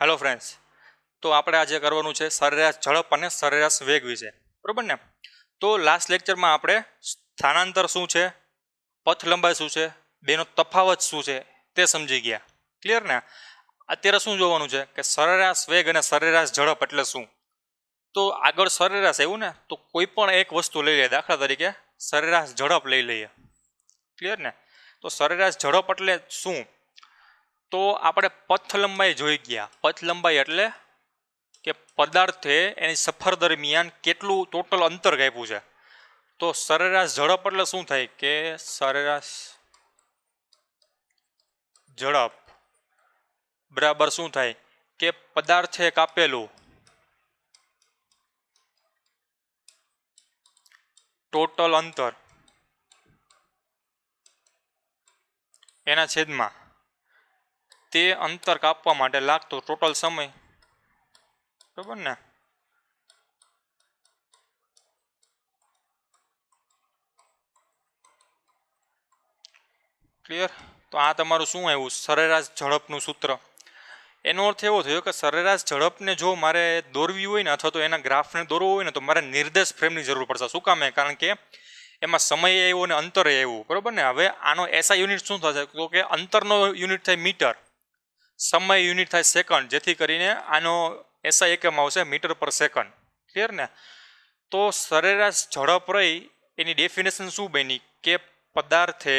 Hello friends, તો આપણે આજે કરવાનું છે સરેરાશ ઝડપ અને સરેરાશ વેગ વિશે, બરાબર ને? તો લાસ્ટ લેક્ચરમાં આપણે સ્થાનાંતર શું છે, પથ લંબાઈ શું છે, બેનો તફાવત શું છે તે સમજી ગયા. ક્લિયર ને? અત્યારે શું જોવાનું છે કે સરેરાશ વેગ અને સરેરાશ ઝડપ એટલે શું. તો આગળ સરેરાશ એવું ને, તો કોઈ પણ એક વસ્તુ લઈ લઈએ. દાખલા તરીકે સરેરાશ ઝડપ લઈ લઈએ. ક્લિયર ને? તો સરેરાશ ઝડપ એટલે શું? તો આપણે પથ લંબાઈ જોઈ ગયા. પથ લંબાઈ એટલે કે પદાર્થે એની સફર દરમિયાન કેટલું ટોટલ અંતર કાપ્યું છે. તો સરેરાશ ઝડપ એટલે શું થાય કે સરેરાશ ઝડપ બરાબર શું થાય કે પદાર્થે કાપેલું ટોટલ અંતર એના છેદમાં તે અંતર કાપવા માટે લાગતો ટોટલ સમય. બરાબર ને? ક્લિયર? તો આ તમારું શું આવ્યું? સરેરાશ ઝડપનું સૂત્ર. એનો અર્થ એવો થયો કે સરેરાશ ઝડપને જો મારે દોરવી હોય ને, અથવા તો એના ગ્રાફને દોરવો હોય ને, તો મારે નિર્દેશ ફ્રેમની જરૂર પડશે. શું કામ? કારણ કે એમાં સમય આવ્યો અને અંતરે આવ્યું. બરાબર ને? હવે આનો એસઆઈ યુનિટ શું થશે? તો કે અંતરનો યુનિટ થાય મીટર, સમય યુનિટ થાય સેકન્ડ, જેથી કરીને આનો એસઆઈ એકમ આવશે મીટર પર સેકન્ડ. ક્લિયર ને? તો સરેરાશ ઝડપ રહી એની ડેફિનેશન શું બની કે પદાર્થે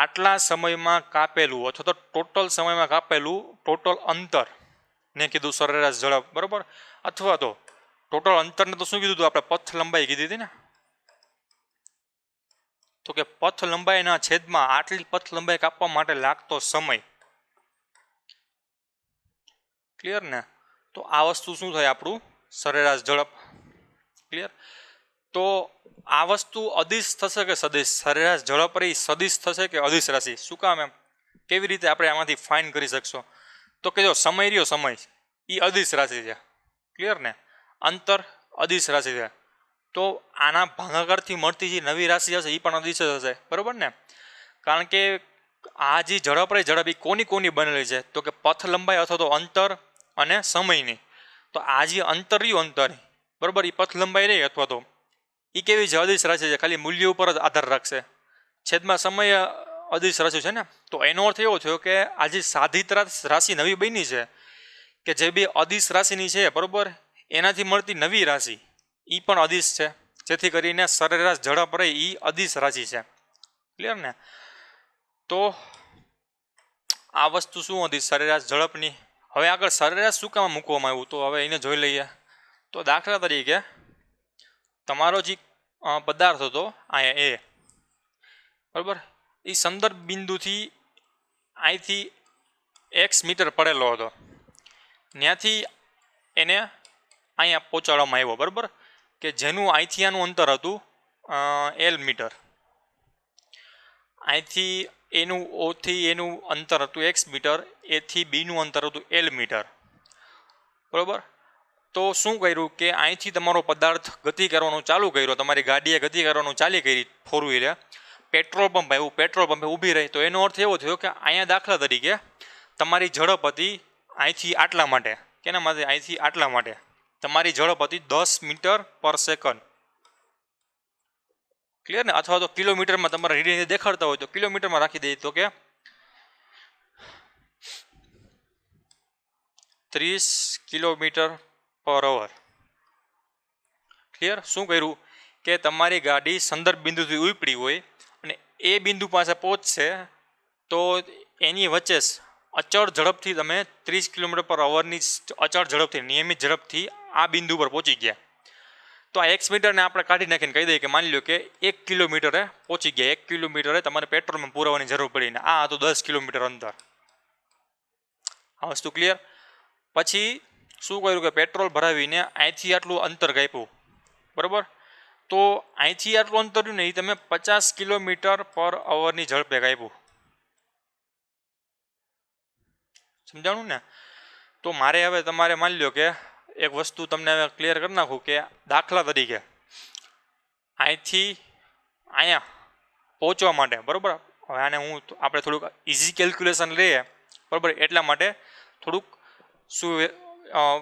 આટલા સમયમાં કાપેલું અથવા તો ટોટલ સમયમાં કાપેલું ટોટલ અંતર ને કીધું સરેરાશ ઝડપ. બરાબર? અથવા તો ટોટલ અંતરને તો શું કીધું હતું આપણે? પથ લંબાઈ કીધી હતી ને. તો કે પથ લંબાઈના છેદમાં આટલી પથ લંબાઈ કાપવા માટે લાગતો સમય. ક્લિયર ને? તો આ વસ્તુ શું થાય? આપણું સરેરાશ ઝડપ. ક્લિયર? તો આ વસ્તુ અદિશ થશે કે સદિશ? સરેરાશ ઝડપ રહી સદિશ થશે કે અદિશ રાશિ? શું કામ? એમ કેવી રીતે આપણે આમાંથી ફાઇન કરી શકશો? તો કે જો સમય રહ્યો, સમય એ અદિશ રાશિ છે. ક્લિયર ને? અંતર અદિશ રાશિ છે. તો આના ભાગાકારથી મળતી જે નવી રાશિ હશે એ પણ અદિશ જ હશે. બરાબર ને? કારણ કે આ જે ઝડપ રહી ઝડપ એ કોની બનેલી છે? તો કે પથ લંબાઈ અથવા તો અંતર અને સમયની. તો આ જે અંતર રહ્યું, અંતર બરાબર, એ પથ લંબાઈ રહી અથવા તો એ કેવી છે? અદિશ રાશિ છે. ખાલી મૂલ્ય ઉપર જ આધાર રાખશે. છેદમાં સમય અદિશ રાશિ છે ને. તો એનો અર્થ એવો થયો કે આ જે સાધિત રાશિ નવી બની છે, કે જે બે અદિશ રાશિની છે, બરાબર, એનાથી મળતી નવી રાશિ એ પણ અદિશ છે. જેથી કરીને સરેરાશ ઝડપ રહી એ અદિશ રાશિ છે. ક્લિયર ને? તો આ વસ્તુ શું હતી સરેરાશ ઝડપની. હવે આગળ સરેરાશ શું કામ મૂકવામાં આવ્યું? તો હવે એને જોઈ લઈએ. તો દાખલા તરીકે તમારો જે પદાર્થ હતો અહીંયા એ, બરાબર, એ સંદર્ભ બિંદુથી અહીંથી x મીટર પડેલો હતો. ત્યાંથી એને અહીંયા પહોંચાડવામાં આવ્યો. બરાબર? કે જેનું અહીંથી આનું અંતર હતું L મીટર. અહીંથી એનું ઓથી એનું અંતર હતું x મીટર, એથી બીનું અંતર હતું L મીટર. બરાબર? તો શું કર્યું કે અહીંથી તમારો પદાર્થ ગતિ કરવાનું ચાલુ કર્યો, તમારી ગાડીએ ગતિ કરવાનું ચાલી કરી, ફોર વ્હીલર. પેટ્રોલ પંપ આવ્યું, પેટ્રોલ પંપે ઊભી રહી. તો એનો અર્થ એવો થયો કે અહીંયા દાખલા તરીકે તમારી ઝડપ હતી અહીંથી આટલા માટે. કેના માટે? અહીંથી આટલા માટે તમારી ઝડપ હતી 10 મીટર પર સેકન્ડ. ક્લિયર ને? અથવા તો કિલોમીટરમાં તમારે રીડિંગ દેખાડતા હોય તો કિલોમીટરમાં રાખી દઈએ તો કે 30 કિલોમીટર પર અવર. ક્લિયર? શું કર્યું કે તમારી ગાડી સંદર્ભ બિંદુથી ઉપડી હોય અને એ બિંદુ પાસે પહોંચશે, તો એની વચ્ચે અચળ ઝડપથી તમે 30 કિલોમીટર પર અવરની અચળ ઝડપથી, નિયમિત ઝડપથી આ બિંદુ પર પહોંચી ગયા. તો આ x મીટરને આપણે કાઢી નાખીને કહી દઈએ કે માની લો કે 1 કિલોમીટરે પહોંચી ગયા. 1 કિલોમીટરે તમારે પેટ્રોલમાં પુરાવાની જરૂર પડી ને આ હતું 10 કિલોમીટર અંતર. આ વસ્તુ ક્લિયર? પછી શું કર્યું કે પેટ્રોલ ભરાવીને અહીંથી આટલું અંતર કાપ્યું. બરાબર? તો અહીંથી આટલું અંતર રહ્યું ને એ તમે 50 કિલોમીટર પર અવરની ઝડપે કાપ્યું. સમજાણું ને? તો મારે હવે તમારે માની લો કે એક વસ્તુ તમને હવે ક્લિયર કરી નાખું કે દાખલા તરીકે અહીંથી અહીંયા પહોંચવા માટે, બરાબર, હવે આને આપણે થોડુંક ઇઝી કેલ્ક્યુલેશન લઈએ, બરાબર, એટલા માટે થોડુંક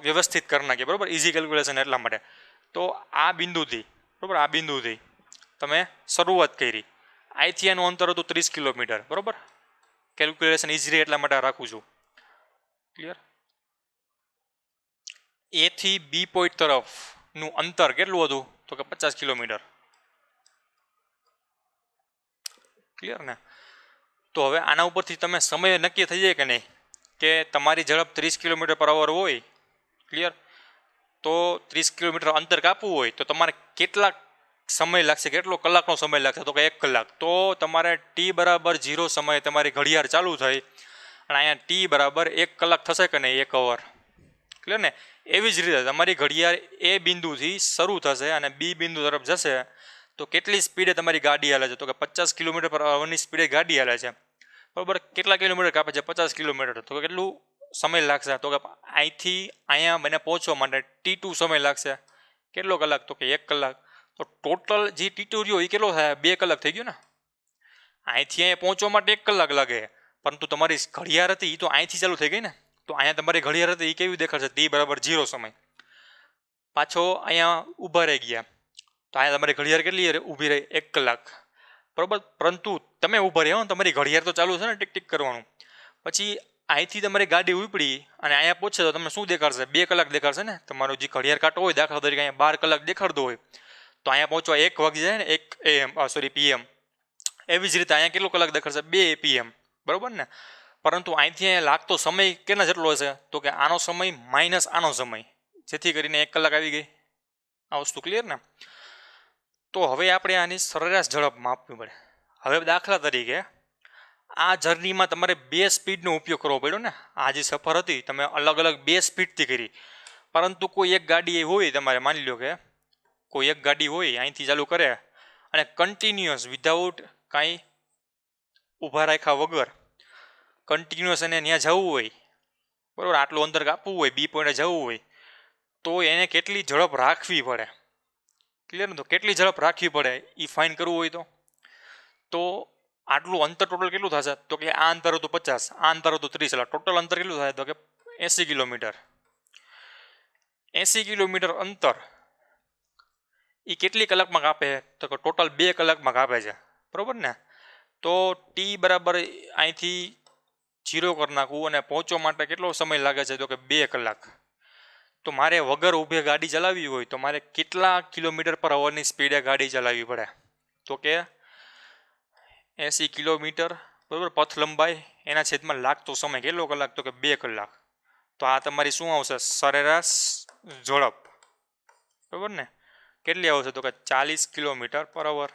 વ્યવસ્થિત કરી નાખીએ, બરાબર, ઇઝી કેલ્ક્યુલેશન એટલા માટે. તો આ બિંદુથી, બરાબર, આ બિંદુથી તમે શરૂઆત કરી, અહીંથી એનું અંતર હતું 30 કિલોમીટર, બરાબર. કેલ્ક્યુલેશન ઇઝી એટલા માટે રાખું છું. ક્લિયર? એ થી બી પોઈન્ટ તરફનું અંતર કેટલું હતું? તો કે 50 કિલોમીટર. ક્લિયર ને? તો હવે આના ઉપરથી તમે સમય નક્કી થઈ જાય કે નહીં, કે તમારી ઝડપ 30 કિલોમીટર પર અવર હોય. ક્લિયર? તો 30 કિલોમીટર અંતર કાપવું હોય તો તમારે કેટલા સમય લાગશે, કેટલો કલાકનો સમય લાગશે? તો કે 1 કલાક. તો તમારે ટી બરાબર 0 સમયે તમારી ઘડિયાળ ચાલુ થઈ અને અહીંયા ટી બરાબર 1 કલાક થશે કે નહીં, 1 અવર. ક્લિયર ને? એવી જ રીતે તમારી ઘડિયાળ એ બિંદુથી શરૂ થશે અને બી બિંદુ તરફ જશે તો કેટલી સ્પીડે તમારી ગાડી હાલે છે? તો કે 50 કિલોમીટર પર અવરની સ્પીડે ગાડી હાલે છે, બરાબર. કેટલા કિલોમીટર કાપે છે? 50 કિલોમીટર. તો કેટલું સમય લાગશે? તો કે અહીંથી અહીંયા મને પહોંચવા માટે T2 સમય લાગશે. કેટલો કલાક? તો કે 1 કલાક. તો ટોટલ જે T2 રહ્યો એ કેટલો થાય? 2 કલાક થઈ ગયો ને. અહીંથી અહીંયા પહોંચવા માટે 1 કલાક લાગે, પરંતુ તમારી ઘડિયાળ હતી એ તો અહીંથી ચાલુ થઈ ગઈ ને. તો અહીંયા તમારી ઘડિયાળ હતી એ કેવી દેખાડશે? ટી બરાબર 0 સમય. પાછો અહીંયા ઊભા રહી ગયા તો અહીંયા તમારી ઘડિયાળ કેટલી ઊભી રહી? 1 કલાક, બરાબર. પરંતુ તમે ઊભા રહ્યા, તમારી ઘડિયાળ તો ચાલુ છે ને, ટીક ટીક કરવાનું. પછી અહીંથી તમારી ગાડી ઉપડી અને અહીંયા પહોંચે તો તમને શું દેખાડશે? 2 કલાક દેખાડશે ને. તમારો જે ઘડિયાળ કાંટો હોય, દાખલા તરીકે અહીંયા 12 કલાક દેખાડતો હોય તો અહીંયા પહોંચવા 1 વાગી જાય ને, 1 AM, સોરી PM. એવી જ રીતે અહીંયા કેટલો કલાક દેખાડશે? 2 PM, બરાબર ને. પરંતુ અહીંથી અહીંયા લાગતો સમય કેટલા જેટલો હશે? તો કે આનો સમય માઇનસ આનો સમય, જેથી કરીને 1 કલાક આવી ગઈ. આ વસ્તુ ક્લિયર ને? તો હવે આપણે આની સરેરાશ ઝડપ માપવી પડે. હવે દાખલા તરીકે આ જર્નીમાં તમારે 2 સ્પીડનો ઉપયોગ કરવો પડ્યો ને. આ જે સફર હતી તમે અલગ અલગ 2 સ્પીડથી કરી, પરંતુ કોઈ એક ગાડી હોય, તમારે માની લો કે કોઈ એક ગાડી હોય અહીંથી ચાલુ કરે અને કન્ટિન્યુઅસ વિધાઉટ કાંઈ ઊભા રાખ્યા વગર કન્ટિન્યુઅસ એને ત્યાં જવું હોય, બરાબર, આટલું અંતર કાપવું હોય, બી પોઈન્ટે જવું હોય, તો એને કેટલી ઝડપ રાખવી પડે? ક્લિયર ને? તો કેટલી ઝડપ રાખવી પડે એ ફાઇન કરવું હોય તો આટલું અંતર ટોટલ કેટલું થશે? તો કે આ અંતર હતું 50, આ અંતર હતું 30, એટલે ટોટલ અંતર કેટલું થાય? તો કે 80 કિલોમીટર. 80 કિલોમીટર અંતર એ કેટલી કલાકમાં કાપે? તો કે ટોટલ 2 કલાકમાં કાપે છે, બરાબર ને. તો ટી બરાબર અહીંથી 0 કરી નાખવું અને પહોંચવા માટે કેટલો સમય લાગે છે? તો કે 2 કલાક. તો મારે વગર ઊભે ગાડી ચલાવવી હોય તો મારે કેટલા કિલોમીટર પર અવરની સ્પીડે ગાડી ચલાવવી પડે? તો કે 80 કિલોમીટર, બરાબર, પથ લંબાઈ એના છેદમાં લાગતો સમય કેટલો કલાક? તો કે 2 કલાક. તો આ તમારી શું આવશે? સરેરાશ ઝડપ, બરાબર ને. કેટલી આવશે? તો કે 40 કિલોમીટર પર અવર.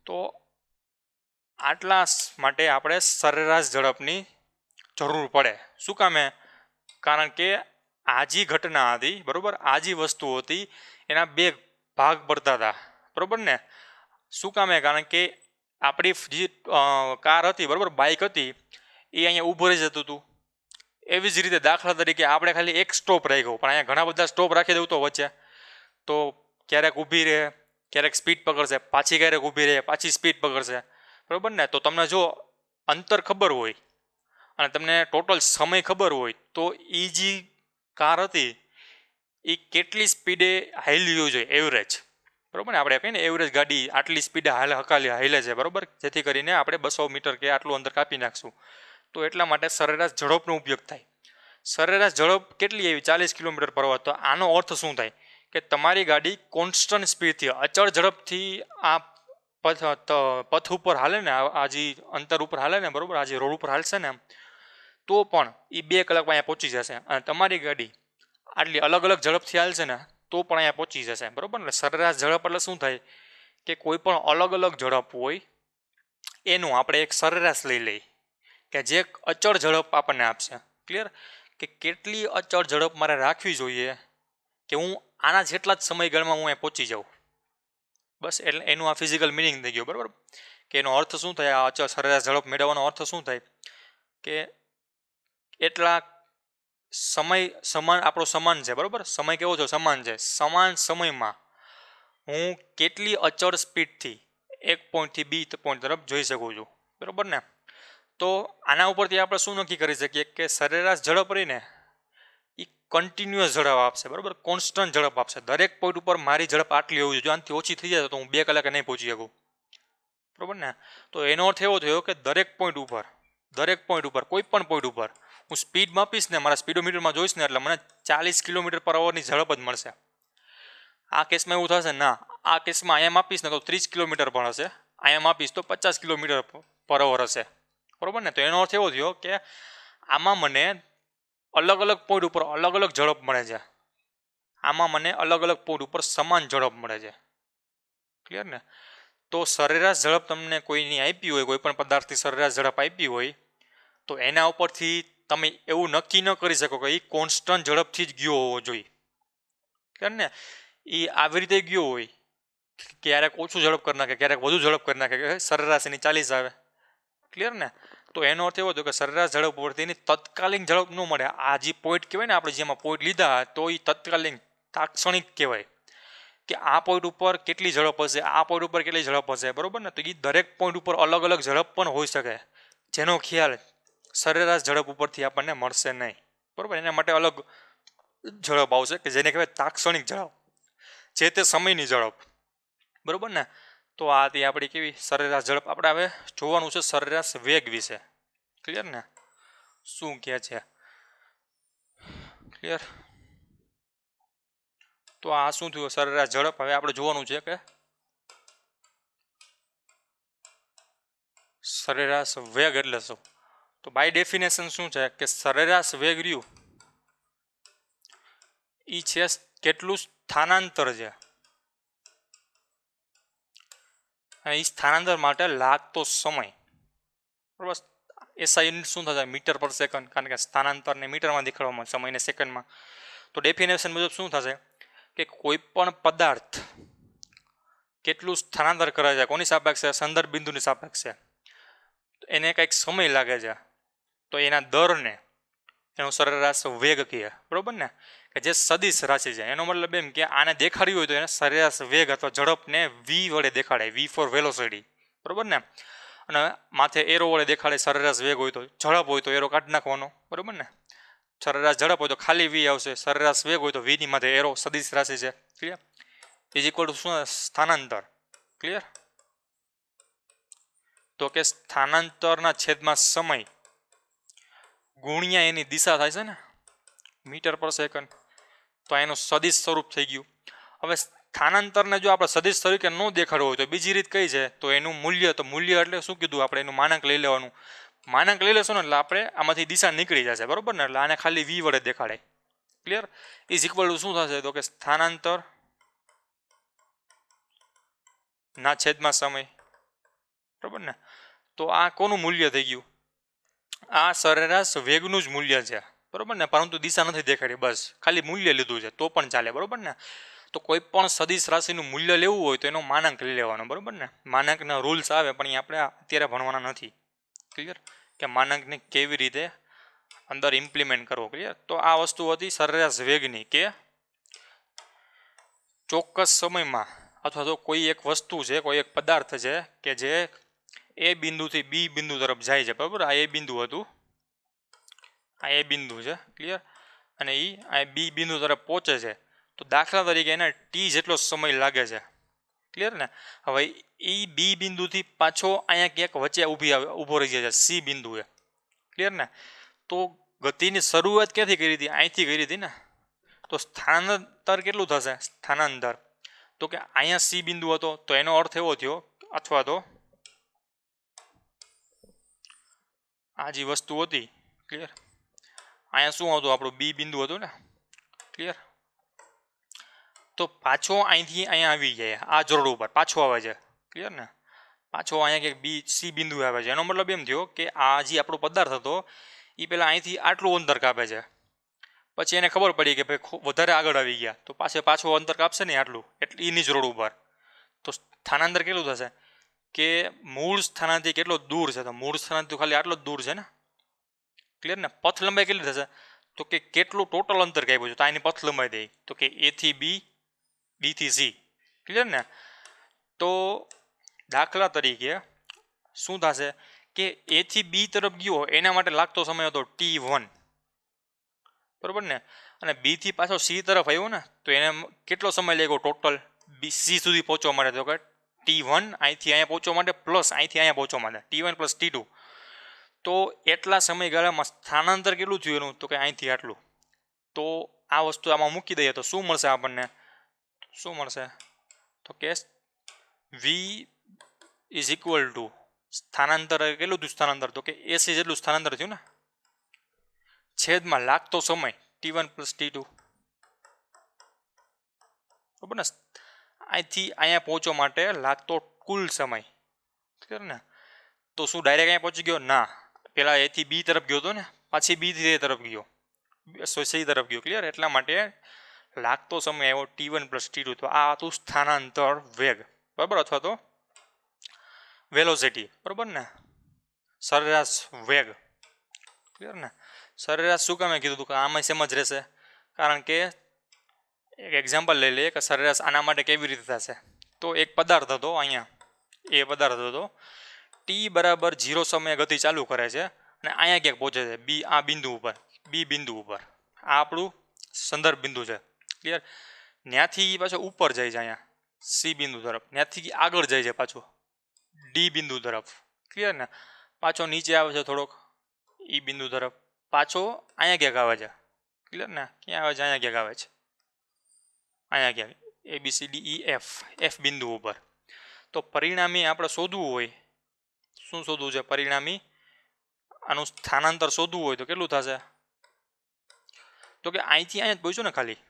તો આટલા માટે આપણે સરેરાશ ઝડપની જરૂર પડે. શું કામે? કારણ કે આ જે ઘટના હતી, બરાબર, આ જે વસ્તુ હતી એના 2 ભાગ પડતા હતા, બરાબર ને. શું કામે? કારણ કે આપણી જે કાર હતી, બરાબર, બાઇક હતી, એ અહીંયા ઊભું રહી જતું હતું. એવી જ રીતે દાખલા તરીકે આપણે ખાલી એક સ્ટોપ રાખ્યો, પણ અહીંયા ઘણા બધા સ્ટોપ રાખી દઉં તો વચ્ચે, તો ક્યારેક ઊભી રહે, ક્યારેક સ્પીડ પકડશે, પાછી ક્યારેક ઊભી રહે, પાછી સ્પીડ પકડશે, બરાબર ને. તો તમને જો અંતર ખબર હોય અને તમને ટોટલ સમય ખબર હોય તો એ જે કાર હતી એ કેટલી સ્પીડે હાલી જોઈએ એવરેજ, બરાબર ને. આપણે કહીએ ને એવરેજ ગાડી આટલી સ્પીડે હાલે છે, બરાબર, જેથી કરીને આપણે 200 મીટર કે આટલું અંતર કાપી નાખશું. તો એટલા માટે સરેરાશ ઝડપનો ઉપયોગ થાય. સરેરાશ ઝડપ કેટલી આવી? 40 કિલોમીટર પર અવર. તો આનો અર્થ શું થાય? કે તમારી ગાડી કોન્સ્ટન્ટ સ્પીડથી, અચળ ઝડપથી આ પથ ઉપર હાલે ને, આ જે અંતર ઉપર હાલે ને, બરાબર, આ જે રોડ ઉપર હાલશે ને, તો પણ એ 2 કલાકમાં અહીંયા પહોંચી જશે. અને તમારી ગાડી આટલી અલગ અલગ ઝડપથી હાલશે ને તો પણ અહીંયા પહોંચી જશે, બરાબર ને. સરેરાશ ઝડપ એટલે શું થાય? કે કોઈ પણ અલગ અલગ ઝડપ હોય એનું આપણે એક સરેરાશ લઈ લઈએ કે જે અચળ ઝડપ આપણને આપશે. ક્લિયર? કે કેટલી અચળ ઝડપ મારે રાખવી જોઈએ કે હું આના જેટલા જ સમયગાળામાં હું અહીંયા પહોંચી જાઉં. બસ, એટલે એનું આ ફિઝિકલ મિનિંગ થઈ ગયો, બરાબર. કે એનો અર્થ શું થાય? આ અચળ સરેરાશ ઝડપ મેળવવાનો અર્થ શું થાય? કે એટલા સમય સમાન, આપણો સમાન છે, બરાબર, સમય કેવો છે? સમાન છે. સમાન સમયમાં હું કેટલી અચળ સ્પીડથી એક પોઈન્ટથી બી પોઈન્ટ તરફ જઈ શકું છું, બરાબર ને. તો આના ઉપરથી આપણે શું નક્કી કરી શકીએ કે સરેરાશ ઝડપ રહીને એ કન્ટિન્યુઅસ ઝડપ આપશે, બરાબર, કોન્સ્ટન્ટ ઝડપ આપશે. દરેક પોઈન્ટ ઉપર મારી ઝડપ આટલી હોવી જોઈએ. જો આનાથી ઓછી થઈ જાય તો હું 2 કલાકે નહીં પહોંચી શકું, બરાબર ને. તો એનો અર્થ એવો થયો કે દરેક પોઈન્ટ ઉપર કોઈ પણ પોઈન્ટ ઉપર હું સ્પીડ માપીશ ને, મારા સ્પીડોમીટરમાં જોઈશ ને, એટલે મને 40 કિલોમીટર પર અવરની ઝડપ જ મળશે. આ કેસમાં એવું થશે ના, આ કેસમાં અહીંયા માપીશ ને તો 30 કિલોમીટર પણ હશે, અહીંયા માપીશ તો 50 કિલોમીટર પર અવર હશે, બરાબર ને. તો એનો અર્થ એવો થયો કે આમાં મને અલગ અલગ પોઈન્ટ ઉપર અલગ અલગ ઝડપ મળે છે, આમાં મને અલગ અલગ પોઈન્ટ ઉપર સમાન ઝડપ મળે છે. ક્લિયર ને. તો સરેરાશ ઝડપ તમને કોઈની આપી હોય, કોઈ પણ પદાર્થની સરેરાશ ઝડપ આપી હોય, તો એના ઉપરથી તમે એવું નક્કી ન કરી શકો કે એ કોન્સ્ટન્ટ ઝડપથી જ ગયો હોવો જોઈએ. ક્લિયર ને. એ આવી રીતે ગયો હોય, ક્યારેક ઓછું ઝડપ કરી નાખે, ક્યારેક વધુ ઝડપ કરી નાખે, કે સરેરાશ એની 40 આવે. ક્લિયર ને. તો એનો અર્થ એવો હતો કે સરેરાશ ઝડપ ઉપરથી એની તત્કાલીન ઝડપ ન મળે. આ જે પોઈન્ટ કહેવાય ને, આપણે જેમાં પોઈન્ટ લીધા તો એ તત્કાલીન તાત્ક્ષણિક કહેવાય કે આ પોઈન્ટ ઉપર કેટલી ઝડપ હશે, આ પોઈન્ટ ઉપર કેટલી ઝડપ હશે, બરાબર ને. તો એ દરેક પોઈન્ટ ઉપર અલગ અલગ ઝડપ પણ હોઈ શકે, જેનો ખ્યાલ સરેરાશ ઝડપ ઉપરથી આપણને મળશે નહીં, બરાબર. એના માટે અલગ ઝડપ આવશે કે જેને કહેવાય તાત્ક્ષણિક ઝડપ, જે તે સમયની ઝડપ, બરાબર ને. તો આ તે આપણી કેવી સરેરાશ ઝડપ. આપણે હવે જોવાનું છે સરેરાશ વેગ વિશે. ક્લિયર ને. શું કહે છે, ક્લિયર. તો આ શું થયું સરેરાશ ઝડપ. હવે આપણે જોવાનું છે કે સરેરાશ વેગ એટલે શું. તો બાય ડેફિનેશન શું છે કે સરેરાશ વેગ રહ્યું એ છે કેટલું સ્થાનાંતર છે, અને એ સ્થાનાંતર માટે લાગતો સમય, બરાબર. એસઆઈ યુનિટ શું થશે, મીટર પર સેકન્ડ, કારણ કે સ્થાનાંતરને મીટરમાં દેખાડવામાં, સમયને સેકન્ડમાં. તો ડેફિનેશન મુજબ શું થશે કે કોઈ પણ પદાર્થ કેટલું સ્થાનાંતર કરે છે, કોની સાપેક્ષે, સંદર્ભ બિંદુની સાપેક્ષે, એને કંઈક સમય લાગે છે, તો એના દરને એનો સરેરાશ વેગ કહે, બરાબર ને. કે જે સદિશ રાશિ છે, એનો મતલબ એમ કે આને દેખાડ્યું હોય તો એને સરેરાશ વેગ અથવા ઝડપને વી વડે દેખાડે, વી ફોર વેલોસિટી, બરાબર ને. અને માથે એરો વડે દેખાડે. સરેરાશ વેગ હોય તો ઝડપ હોય તો એરો કાઢી નાખવાનો, બરાબર ને. સરેરાશ ઝડપ હોય તો ખાલી વી આવશે, સરેરાશ વેગ હોય તો વીની માથે એરો, સદિશ રાશિ છે. ક્લિયર. ઇઝ ઇક્વલ ટુ શું, સ્થાનાંતર. ક્લિયર. તો કે સ્થાનાંતરના છેદમાં સમય ગુણ્યા એની દિશા થાય છે ને, મીટર પર સેકન્ડ. તો એનું સદિશ સ્વરૂપ થઈ ગયું. હવે સ્થાનાંતરને જો આપણે સદિશ તરીકે ન દેખાડવું હોય તો બીજી રીત કઈ છે, તો એનું મૂલ્ય. તો મૂલ્ય એટલે શું કીધું આપણે, એનું માનાંક લઈ લેવાનું. માનાંક લઈ લેશો ને એટલે આપણે આમાંથી દિશા નીકળી જશે, બરાબર ને. એટલે આને ખાલી વી વડે દેખાડાય. ક્લિયર. ઇઝ ઇક્વલ ટુ શું થશે, તો કે સ્થાનાંતર ના છેદમાં સમય, બરાબર ને. તો આ કોનું મૂલ્ય થઈ ગયું, આ સરેરાશ વેગનું જ મૂલ્ય છે, બરાબર ને. પરંતુ દિશા નથી દેખાડી, બસ ખાલી મૂલ્ય લીધું છે તો પણ ચાલે, બરાબર ને. તો કોઈ પણ સદિશ રાશિનું મૂલ્ય લેવું હોય તો એનો માનાંક લઈ લેવાનો, બરાબર ને. માનાંકના રૂલ્સ આવે પણ એ આપણે અત્યારે ભણવાના નથી. ક્લિયર. કે માનાંકને કેવી રીતે અંદર ઇમ્પ્લિમેન્ટ કરવો. ક્લિયર. તો આ વસ્તુ હતી સરેરાશ વેગની, કે ચોક્કસ સમયમાં અથવા તો કોઈ એક વસ્તુ છે, કોઈ એક પદાર્થ છે કે જે એ બિંદુથી બી બિંદુ તરફ જાય છે, બરાબર. આ એ બિંદુ હતું, આ એ બિંદુ છે. ક્લિયર. અને એ આ બી બિંદુ તરફ પહોંચે છે. તો દાખલા તરીકે એને ટી જેટલો સમય લાગે છે. ક્લિયર ને. હવે એ બી બિંદુથી પાછો અહીંયા ક્યાંક વચ્ચે ઊભો રહી જાય છે સી બિંદુએ. ક્લિયર ને. તો ગતિની શરૂઆત ક્યાંથી કરી હતી, અહીંથી કરી હતી ને. તો સ્થાનાંતર કેટલું થશે, સ્થાનાંતર. તો કે અહીંયા સી બિંદુ હતો, તો એનો અર્થ એવો થયો, અથવા તો આ જે વસ્તુ હતી, ક્લિયર, અહીંયા શું હતું, આપણું બી બિંદુ હતું ને. ક્લિયર. તો પાછો અહીંથી અહીંયા આવી જાય, આ જોડ ઉપર પાછો આવે છે. ક્લિયર ને. પાછો અહીંયા ક્યાંક બી સી બિંદુ આવે છે. એનો મતલબ એમ થયો કે આ જે આપણો પદાર્થ હતો એ પહેલાં અહીંથી આટલું અંતર કાપે છે, પછી એને ખબર પડી કે ભાઈ વધારે આગળ આવી ગયા, તો પાછો અંતર કાપશે ને આટલું, એટલે એની જ રોડ ઉપર. તો સ્થાનાંતર કેટલું થશે કે મૂળ સ્થાનાંતરથી કેટલો દૂર છે, તો મૂળ સ્થાનાંતર ખાલી આટલો જ દૂર છે ને. ક્લિયર ને. પથ લંબાઈ કેટલી થશે, તો કે કેટલું ટોટલ અંતર કાપ્યું છે, તો એની પથ લંબાઈ દે, તો કે એ થી બી, બી થી સી. ક્લિયર ને. તો દાખલા તરીકે શું થશે કે કે એ થી બી તરફ ગયો એના માટે લાગતો સમય હતો T1, બરોબર ને, અને બી થી પાછો સી તરફ આવ્યો ને તો એને કેટલો સમય લાગ્યો ટોટલ બી સી સુધી પહોંચવા માટે? તો કે T1 અહીંથી અહીંયા પહોંચવા માટે પ્લસ અહીંથી અહીંયા પહોંચવા માટે T1 પ્લસ T2. તો એટલા સમયગાળામાં સ્થાનાંતર કેટલું થયું એનું? તો કે અહીંથી આટલું. તો આ વસ્તુ આમાં મૂકી દઈએ તો શું મળશે આપણને? શું મળશે? તો કે વી ઇઝ ઇક્વલ ટુ સ્થાનાંતર કેટલું થયું? સ્થાનાંતર તો કે એસી જેટલું સ્થાનાંતર થયું ને, છેદમાં લાગતો સમય T1 પ્લસ T2, બરાબર ને, અહીંથી અહીંયા પહોંચવા માટે લાગતો કુલ સમય, ક્લિયર ને. તો શું ડાયરેક્ટ અહીંયા પહોંચી ગયો? ના, પેલા એથી બી તરફ ગયો હતો ને, પાછી બી થી એ તરફ ગયો, સી તરફ ગયો, ક્લિયર. એટલા માટે લાગતો સમય આવ્યો T1 પ્લસ T2. તો આ હતું સ્થાનાંતર વેગ, બરાબર, અથવા તો વેલોસિટી, બરાબર ને, સરેરાશ વેગ, ક્લિયર ને. સરેરાશ શું કામે કીધું હતું કે આમાં સમજ રહેશે, કારણ કે એક એક્ઝામ્પલ લઈ લઈએ કે સરેરાશ આના માટે કેવી રીતે થશે. તો એક પદાર્થ હતો અહીંયા, એ પદાર્થ હતો ટી બરાબર 0 સમયે ગતિ ચાલુ કરે છે અને અહીંયા ક્યાંક પહોંચે છે બી, આ બિંદુ ઉપર, બી બિંદુ ઉપર. આ આપણું સંદર્ભ બિંદુ છે, ક્લિયર. ત્યાંથી પાછો ઉપર જાય છે અહીંયા સી બિંદુ તરફ, ત્યાંથી આગળ જાય છે પાછો ડી બિંદુ તરફ, ક્લિયર ને. પાછો નીચે આવે છે થોડોક ઈ બિંદુ તરફ, પાછો અહીંયા ક્યાંક આવે છે, ક્લિયર ને. ક્યાં આવે છે? અહીંયા ક્યાંક આવે છે, અહીંયા ક્યાંક ABCDEF, એફ બિંદુ ઉપર. તો પરિણામી આપણે શોધવું હોય, શું શોધવું છે? પરિણામી આનું સ્થાનાંતર શોધવું હોય તો કેટલું થશે? તો કે અહીંથી અહીંયા જ પૂછ્યું ને, ખાલી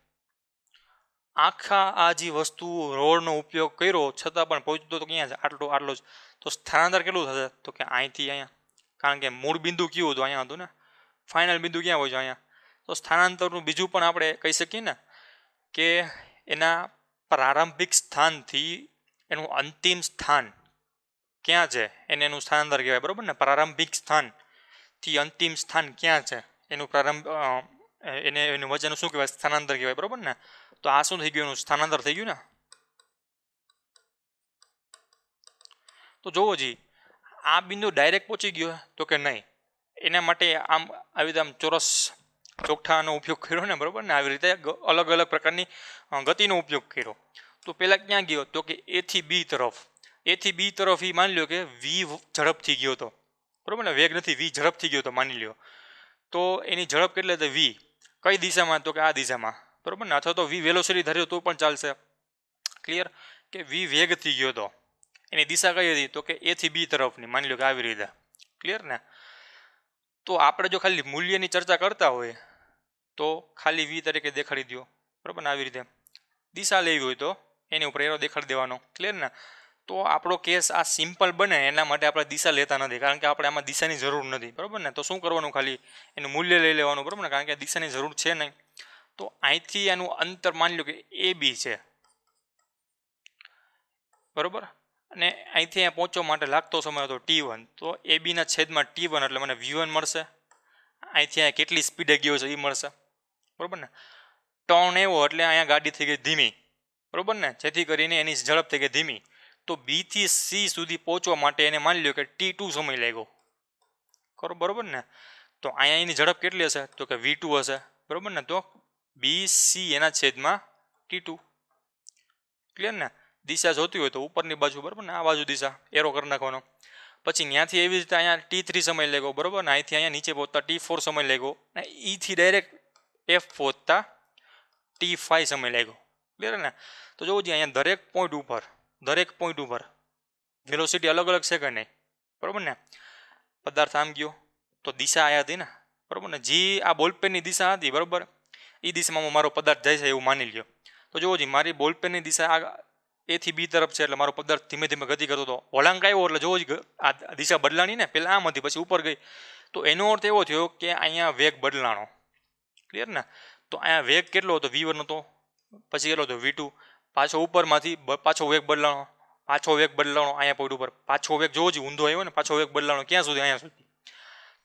આખા આ જે વસ્તુ રોડનો ઉપયોગ કર્યો છતાં પણ પહોંચતો તો ક્યાં છે? આટલો જ. તો સ્થાનાંતર કેટલું થશે? તો કે અહીંથી અહીંયા, કારણ કે મૂળ બિંદુ કયું હતું? અહીંયા હતું ને. ફાઇનલ બિંદુ ક્યાં હોય છે? અહીંયા. તો સ્થાનાંતરનું બીજું પણ આપણે કહી શકીએ ને કે એના પ્રારંભિક સ્થાનથી એનું અંતિમ સ્થાન ક્યાં છે એને એનું સ્થાનાંતર કહેવાય, બરાબર ને. પ્રારંભિક સ્થાનથી અંતિમ સ્થાન ક્યાં છે એનું એનું વચ્ચેનું શું કહેવાય? સ્થાનાંતર કહેવાય, બરાબર ને. તો આ શું થઈ ગયું? એનું સ્થાનાંતર થઈ ગયું ને. તો જોવો જી, આ બિંદુ ડાયરેક્ટ પહોંચી ગયો તો કે નહીં, એના માટે આમ આવી રીતે આમ ચોરસ ચોકઠાનો ઉપયોગ કર્યો ને, બરાબર ને. આવી રીતે અલગ અલગ પ્રકારની ગતિનો ઉપયોગ કર્યો. તો પહેલાં ક્યાં ગયો? તો કે એથી બી તરફ. એથી બી તરફ એ માની લ્યો કે વી ઝડપથી ગયો હતો, બરાબર ને. વેગ નથી, વી ઝડપથી ગયો હતો માની લ્યો. તો એની ઝડપ કેટલી હતી? વી. કઈ દિશામાં? તો કે આ દિશામાં, બરાબર ને. અથવા તો વી વેલોસિટી ધર્યો તો પણ ચાલશે, ક્લિયર. કે વી વેગથી ગયો હતો, એની દિશા કઈ હતી? તો કે એથી બી તરફની, માની લો કે આવી રીતે, ક્લિયર ને. તો આપણે જો ખાલી મૂલ્યની ચર્ચા કરતા હોય તો ખાલી વી તરીકે દેખાડી દો, બરાબર ને. આવી રીતે દિશા લેવી હોય તો એની ઉપર એરો દેખાડી દેવાનો, ક્લિયર ને. તો આપણો કેસ આ સિમ્પલ બને એના માટે આપણે દિશા લેતા નથી, કારણ કે આપણે આમાં દિશાની જરૂર નથી, બરાબર ને. તો શું કરવાનું? ખાલી એનું મૂલ્ય લઈ લેવાનું, બરાબર ને, કારણ કે દિશાની જરૂર છે નહીં. તો અહીંથી એનું અંતર માની લો કે એ બી છે, બરાબર. અને અહીંથી અહીંયા પહોંચવા માટે લાગતો સમય હતો T1. તો એ બીના છેદમાં T1 એટલે મને V1 મળશે. અહીંથી અહીંયા કેટલી સ્પીડે ગયો છે એ મળશે, બરાબર ને. ટર્ન એવો એટલે અહીંયા ગાડી થઈ ગઈ ધીમી, બરાબર ને, જેથી કરીને એની ઝડપ થઈ ગઈ ધીમી. તો બી થી સી સુધી પહોંચવા માટે એને માની લ્યો કે T2 સમય લાગ્યો, બરાબર ને. તો અહીંયા એની ઝડપ કેટલી હશે? તો કે V2 હશે, બરાબર ને. તો BC એના છેદમાં T2, ક્લિયર ને. દિશા જોતી હોય તો ઉપરની બાજુ, બરાબર ને, આ બાજુ દિશા એરો કરી નાખવાનો. પછી ત્યાંથી એવી રીતે અહીંયા T3 સમય લાગ્યો, બરાબર ને. અહીંથી અહીંયા નીચે પહોંચતા T4 સમય લાગ્યો, અને ઈથી ડાયરેક્ટ F પહોંચતા T5 સમય લાગ્યો, ક્લિયર ને. તો જોવું જોઈએ અહીંયા દરેક પોઈન્ટ ઉપર વેલોસિટી અલગ અલગ છે કે નહીં, બરાબર ને. પદાર્થ આમ ગયો તો દિશા આયા હતી ને, બરાબર ને. જે આ બોલપેનની દિશા હતી, બરાબર, એ દિશામાં મારો પદાર્થ જાય છે એવું માની લ્યો. તો જોવો જી, મારી બોલપેનની દિશા એથી બી તરફ છે એટલે મારો પદાર્થ ધીમે ધીમે ગતિ કરતો હતો. વળાંક આવ્યો એટલે જોવો જ આ દિશા બદલાણી ને, પહેલાં આમ હતી પછી ઉપર ગઈ. તો એનો અર્થ એવો થયો કે અહીંયા વેગ બદલાણો, ક્લિયર ને. તો અહીંયા વેગ કેટલો હતો? V1 હતો, પછી કેટલો હતો? V2. પાછો ઉપરમાંથી પાછો વેગ બદલાણો, અહીંયા પોઈન્ટ ઉપર પાછો વેગ જોવો જ ઊંધો આવ્યો ને, પાછો વેગ બદલાણો ક્યાં સુધી? અહીંયા સુધી.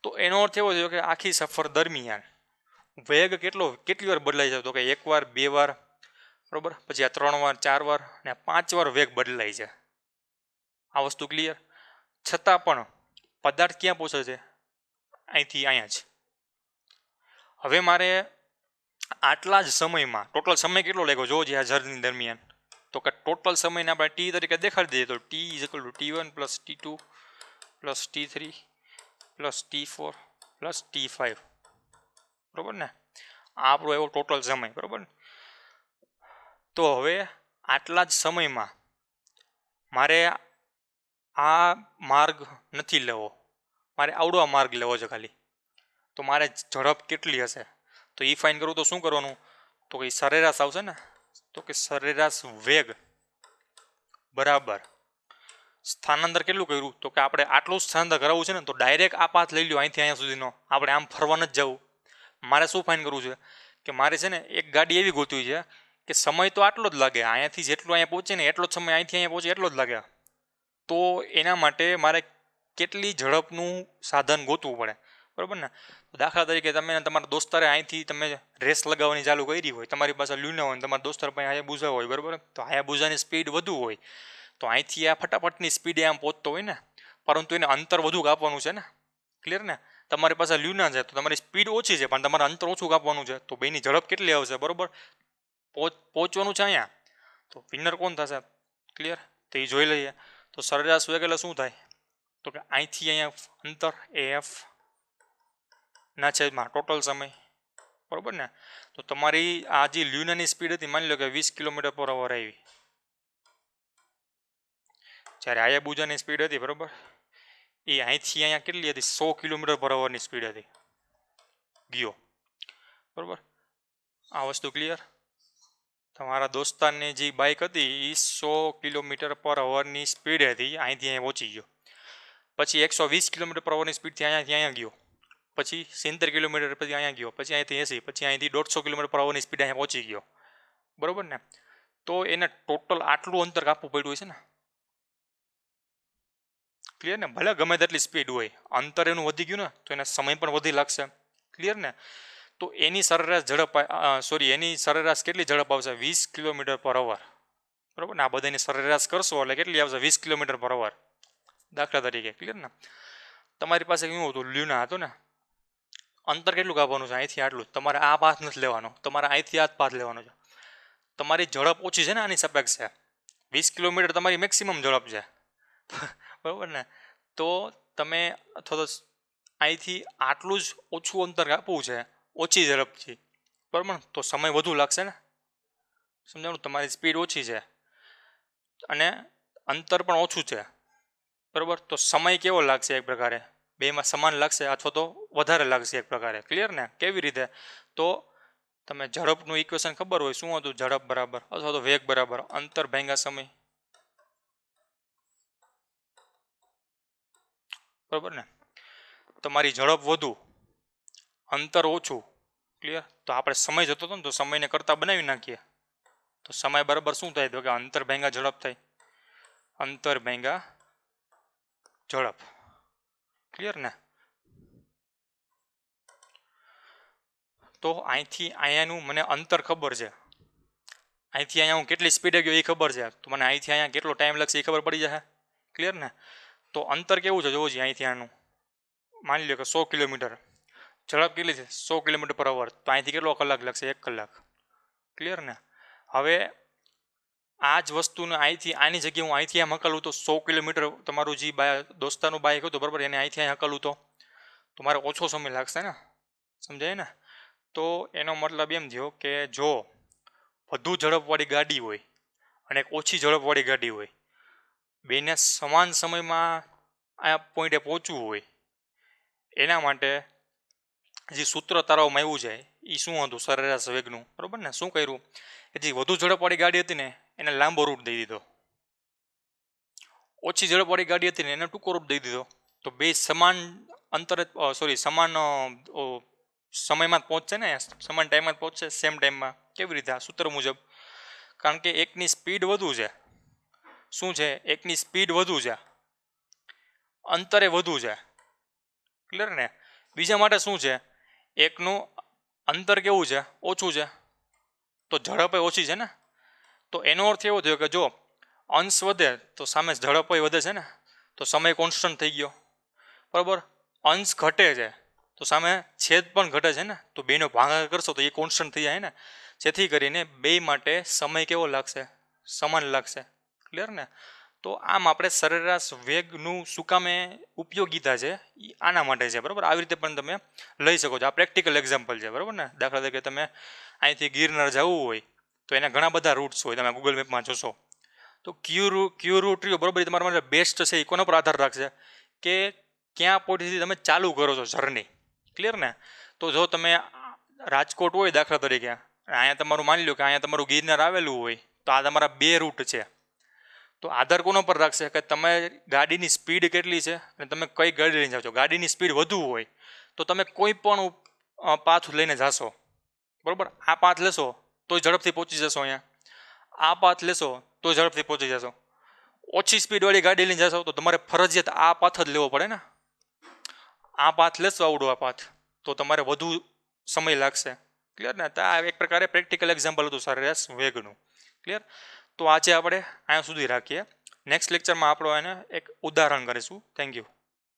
તો એનો અર્થ એવો થયો કે આખી સફર દરમિયાન વેગ કેટલી વાર બદલાય છે? તો કે 1 વાર, 2 વાર, બરાબર, પછી આ 3 વાર, 4 વાર અને 5 વાર વેગ બદલાય છે. આ વસ્તુ ક્લિયર. છતાં પણ પદાર્થ ક્યાં પહોંચે છે? અહીંથી અહીંયા જ. હવે મારે આટલા જ સમયમાં ટોટલ સમય કેટલો લાગ્યો જોવો જે આ જર્ની દરમિયાન, તો કે ટોટલ સમયને આપણે ટી તરીકે દેખાડી દઈએ તો T is equal to T1 plus T2 plus T3 plus T4 plus T5, બરાબર ને? આ આપણો એવો ટોટલ સમય, બરાબર ને? તો હવે આટલા જ સમયમાં મારે આ માર્ગ નથી લેવો, મારે આવડો આ માર્ગ લેવો છે ખાલી. તો મારે ઝડપ કેટલી હશે તો એ ફાઇન કરવું તો શું કરવાનું? તો કે સરેરાશ આવશે ને, તો કે સરેરાશ વેગ બરાબર સ્થાનાંતર કેટલું કર્યું? તો કે આપણે આટલું સ્થાનાંતર કરાવવું છે ને, તો ડાયરેક્ટ આ પાથ લઈ લ્યો અહીંથી અહીંયા સુધીનો, આપણે આમ ફરવા નથી જવું. મારે શું ફાઇન કરવું છે કે મારે છે ને એક ગાડી એવી ગોતવી છે કે સમય તો આટલો જ લાગે, અહીંયાથી જેટલો અહીંયા પહોંચે ને એટલો જ સમય અહીંથી અહીંયા પહોંચે એટલો જ લાગે. તો એના માટે મારે કેટલી ઝડપનું સાધન ગોતવું પડે, બરાબર ને? દાખલા તરીકે તમે તમારા દોસ્તારે અહીંથી તમે રેસ લગાવવાની ચાલુ કરી હોય, તમારી પાસે લ્યુના હોય, તમારા દોસ્તાર પાસે હાયાબુઝા હોય, બરાબર? તો હાયાબુઝાની સ્પીડ વધુ હોય, તો અહીંથી આ ફટાફટની સ્પીડે આમ પહોંચતો હોય ને, પરંતુ એને અંતર વધુ કાપવાનું છે ને, ક્લિયર ને? તમારી પાસે લ્યુના છે તો તમારી સ્પીડ ઓછી છે પણ તમારે અંતર ઓછું કાપવાનું છે, તો બેની ઝડપ કેટલી આવશે? બરાબર, પહોંચવાનું છે અહીંયા, તો વિનર કોણ થશે? ક્લિયર? તો એ જોઈ લઈએ. તો સરેરાશ વેગ એટલે શું થાય? તો કે અહીંથી અહીંયા અંતર AF ના છેદમાં ટોટલ સમય, બરાબર ને? તો તમારી આ જે લ્યુનાની સ્પીડ હતી માની લો કે 20 કિલોમીટર પર અવર આવી, જ્યારે હાયાબુઝાની સ્પીડ હતી, બરાબર, એ અહીંથી અહીંયા કેટલી હતી? 100 કિલોમીટર પર અવરની સ્પીડ હતી ગયો, બરાબર? આ વસ્તુ ક્લિયર? તમારા દોસ્તારની જે બાઇક હતી એ 100 કિલોમીટર પર અવરની સ્પીડ હતી, અહીંથી અહીંયા પહોંચી ગયો. પછી 120 કિલોમીટર પર અવરની સ્પીડથી અહીંયાથી અહીંયા ગયો, પછી 70 કિલોમીટર પછી અહીંયા ગયો, પછી અહીંથી 80, પછી અહીંથી 150 કિલોમીટર પર અવરની સ્પીડ અહીંયા પહોંચી ગયો, બરાબર ને? તો એને ટોટલ આટલું અંતર કાપવું પડ્યું છે ને, ક્લિયર ને? ભલે ગમે તેટલી સ્પીડ હોય, અંતર એનું વધી ગયું ને તો એને સમય પણ વધી લાગશે, ક્લિયર ને? તો એની સરેરાશ ઝડપ એની સરેરાશ કેટલી ઝડપ આવશે? 20 કિલોમીટર પર અવર, બરાબર ને? આ બધાની સરેરાશ કરશો એટલે કેટલી આવશે? 20 કિલોમીટર પર અવર, દાખલા તરીકે, ક્લિયર ને? તમારી પાસે કેવું હતું? લ્યુના હતો ને, અંતર કેટલું કાપવાનું છે? અહીંથી આટલું. તમારે આ પાથ નથી લેવાનો, તમારે અહીંથી આ જ પાથ લેવાનો છે. તમારી ઝડપ ઓછી છે ને આની સાપેક્ષે, 20 કિલોમીટર તમારી મેક્સિમમ ઝડપ છે, બરાબર ને? તો તમે અથવા તો અહીંથી આટલું જ ઓછું અંતર કાપવું છે ઓછી ઝડપથી, બરાબર? તો સમય વધુ લાગશે ને, સમજાણું? તમારી સ્પીડ ઓછી છે અને અંતર પણ ઓછું છે, બરાબર? તો સમય કેવો લાગશે? એક પ્રકારે બેમાં સમાન લાગશે અથવા તો વધારે લાગશે એક પ્રકારે, ક્લિયર ને? કેવી રીતે? તો તમે ઝડપનું ઇક્વેશન ખબર હોય શું હતું? ઝડપ બરાબર અથવા તો વેગ બરાબર અંતર ભાગ્યા સમય, બરાબર ને? તમારી ઝડપ વધુ, અંતર ઓછું, ક્લિયર? તો આપણે સમય જતો હતો ને તો સમયને કરતા બનાવી નાખીએ, તો સમય બરાબર શું થાય? તો કે અંતર ભાગ્યા ઝડપ થાય, અંતર ભાગ્યા ઝડપ, ક્લિયર ને? તો અહીંથી અહીંયાનું મને અંતર ખબર છે, અહીંથી અહીંયા હું કેટલી સ્પીડે ગયો એ ખબર છે, તો મને અહીંથી અહીંયા કેટલો ટાઈમ લાગશે એ ખબર પડી જશે, ક્લિયર ને? તો અંતર કેવું છે જોવું છે અહીંથી આનું, માની લો કે 100 કિલોમીટર, ઝડપ કેટલી છે? 100 કિલોમીટર પર અવર, તો અહીંથી કેટલો કલાક લાગશે? 1 કલાક, ક્લિયર ને? હવે આ જ વસ્તુને અહીંથી આની જગ્યાએ હું અહીંથી આમ હકલું તો 100 કિલોમીટર તમારું જે દોસ્તારનું બાઇક હતું, બરાબર, એને અહીંથી અહીં હકલું તો મારે ઓછો સમય લાગશે ને, સમજાય ને? તો એનો મતલબ એમ થયો કે જો વધુ ઝડપવાળી ગાડી હોય અને એક ઓછી ઝડપવાળી ગાડી હોય, બેને સમાન સમયમાં આ પોઈન્ટે પહોંચવું હોય, એના માટે જે સૂત્ર તારવવામાં આવ્યું છે એ શું હતું? સરેરાશ વેગનું, બરાબર ને? શું કર્યું? કે જે વધુ ઝડપવાળી ગાડી હતી ને એને લાંબો રૂટ દઈ દીધો, ઓછી ઝડપવાળી ગાડી હતી ને એને ટૂંકો રૂટ દઈ દીધો, તો બે સમાન અંતરે સમાન સમયમાં જ પહોંચશે ને, સમાન ટાઈમમાં જ પહોંચશે, સેમ ટાઈમમાં. કેવી રીતે? આ સૂત્ર મુજબ, કારણ કે એકની સ્પીડ વધુ છે, શું છે? એકની સ્પીડ વધુ છે, અંતરે વધુ છે, ક્લિયર ને? બીજા માટે શું છે? એકનું અંતર કેવું છે? ઓછું છે, તો ઝડપે ઓછી છે ને. તો એનો અર્થ એવો થયો કે જો અંશ વધે તો સામે ઝડપ વધે છે ને, તો સમય કોન્સ્ટન્ટ થઈ ગયો, બરાબર, અંશ ઘટે છે તો સામે છેદ પણ ઘટે છે ને, તો બેનો ભાગાકાર કરશો તો એ કોન્સ્ટન્ટ થઈ જાય ને, જેથી કરીને બે માટે સમય કેવો લાગશે, સમાન લાગશે. ક્લિયર ને? તો આમ આપણે સરેરાશ વેગનું શું કામે ઉપયોગિતા છે એ આના માટે છે. બરાબર, આવી રીતે પણ તમે લઈ શકો છો. આ પ્રેક્ટિકલ એક્ઝામ્પલ છે. બરાબર ને? દાખલા તરીકે તમે અહીંથી ગિરનાર જવું હોય તો એના ઘણા બધા રૂટ્સ હોય, તમે ગૂગલ મેપમાં જોશો તો ક્યુ રૂટ રહ્યો બરાબર, એ તમારા માટે બેસ્ટ છે. એ કોના પર આધાર રાખશે કે ક્યાં પોઈન્ટથી તમે ચાલુ કરો છો જર્ની. ક્લિયર ને? તો જો તમે રાજકોટ હોય દાખલા તરીકે, અહીંયા તમારું માની લો કે અહીંયા તમારું ગિરનાર આવેલું હોય, તો આ તમારા 2 રૂટ છે. તો આધાર કોના પર રાખશે કે તમે ગાડીની સ્પીડ કેટલી છે અને તમે કઈ ગાડી લઈને જાઓ છો. ગાડીની સ્પીડ વધુ હોય તો તમે કોઈ પણ પાથ લઈને જાશો. બરાબર, આ પાથ લેશો તો ઝડપથી પહોંચી જશો અહીંયા, આ પાથ લેશો તો ઝડપથી પહોંચી જશો. ઓછી સ્પીડવાળી ગાડી લઈને જશો તો તમારે ફરજિયાત આ પાથ જ લેવો પડે ને. આ પાથ લેશો, આવડો આ પાથ, તો તમારે વધુ સમય લાગશે. ક્લિયર ને? તો આ એક પ્રકારે પ્રેક્ટિકલ એક્ઝામ્પલ હતું સરેરાશ વેગનું. ક્લિયર? તો આજે આપણે અહીંયા સુધી રાખીએ. નેક્સ્ટ લેક્ચરમાં આપણે એને એક ઉદાહરણ કરીશું. Thank you.